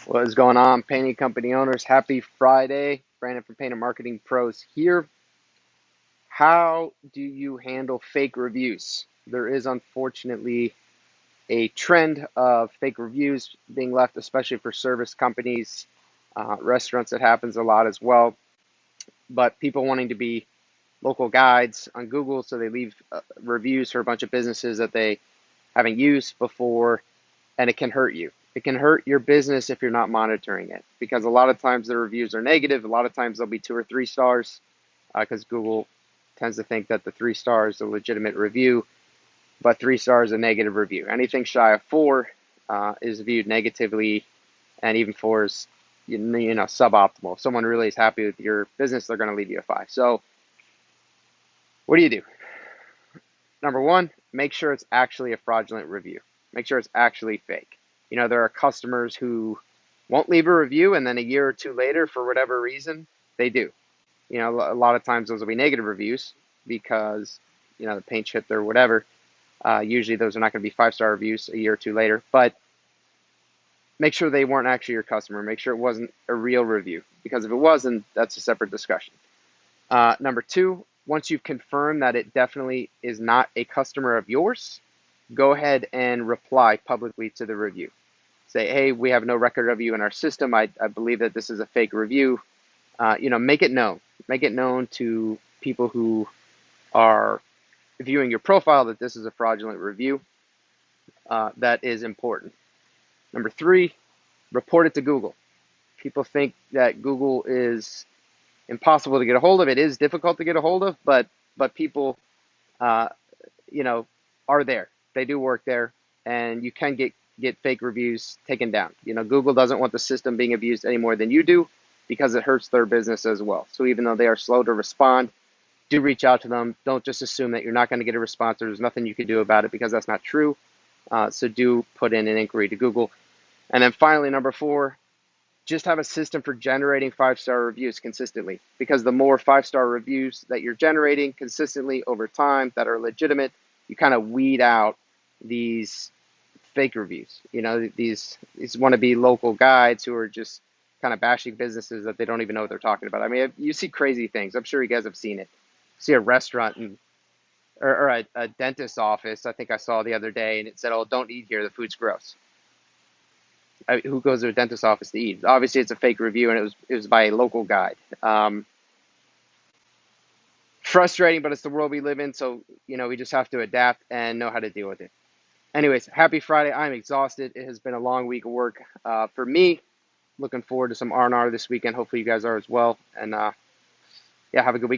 What is going on, painting company owners? Happy Friday. Brandon from Painter Marketing Pros here. How do you handle fake reviews? There is unfortunately a trend of fake reviews being left, especially for service companies, restaurants. It happens a lot as well. But people wanting to be local guides on Google, so they leave reviews for a bunch of businesses that they haven't used before, and it can hurt you. It can hurt your business if you're not monitoring it, because a lot of times the reviews are negative. A lot of times they'll be 2 or 3 stars, because Google tends to think that the 3 stars is a legitimate review, but 3 stars is a negative review. Anything shy of 4 is viewed negatively, and even 4 is suboptimal. If someone really is happy with your business, they're going to leave you a 5. So what do? Number one, make sure it's actually a fraudulent review. Make sure it's actually fake. There are customers who won't leave a review, and then a year or two later, for whatever reason, they do. A lot of times those will be negative reviews because, the paint chipped or whatever. Usually those are not going to be 5-star reviews a year or two later, but make sure they weren't actually your customer. Make sure it wasn't a real review, because if it wasn't, that's a separate discussion. Number two, once you've confirmed that it definitely is not a customer of yours, go ahead and reply publicly to the review. Say, hey, we have no record of you in our system. I believe that this is a fake review. Make it known. Make it known to people who are viewing your profile that this is a fraudulent review. That is important. Number three, report it to Google. People think that Google is impossible to get a hold of. It is difficult to get a hold of, but people, are there. They do work there, and you can get fake reviews taken down. Google doesn't want the system being abused any more than you do, because it hurts their business as well. So even though they are slow to respond, do reach out to them. Don't just assume that you're not going to get a response. There's nothing you can do about it, because that's not true. So do put in an inquiry to Google. And then finally, number four, just have a system for generating 5-star reviews consistently, because the more 5-star reviews that you're generating consistently over time that are legitimate, you kind of weed out these fake reviews. These wannabe local guides who are just kind of bashing businesses that they don't even know what they're talking about. I mean, you see crazy things. I'm sure you guys have seen it. You see a restaurant or a dentist's office, I think I saw the other day, and it said, "Oh, don't eat here. The food's gross." Who goes to a dentist's office to eat? Obviously, it's a fake review, and it was by a local guide. Frustrating, but it's the world we live in, so we just have to adapt and know how to deal with it. Anyways, happy Friday. I'm exhausted. It has been a long week of work for me. Looking forward to some R&R this weekend. Hopefully you guys are as well. And yeah, have a good week.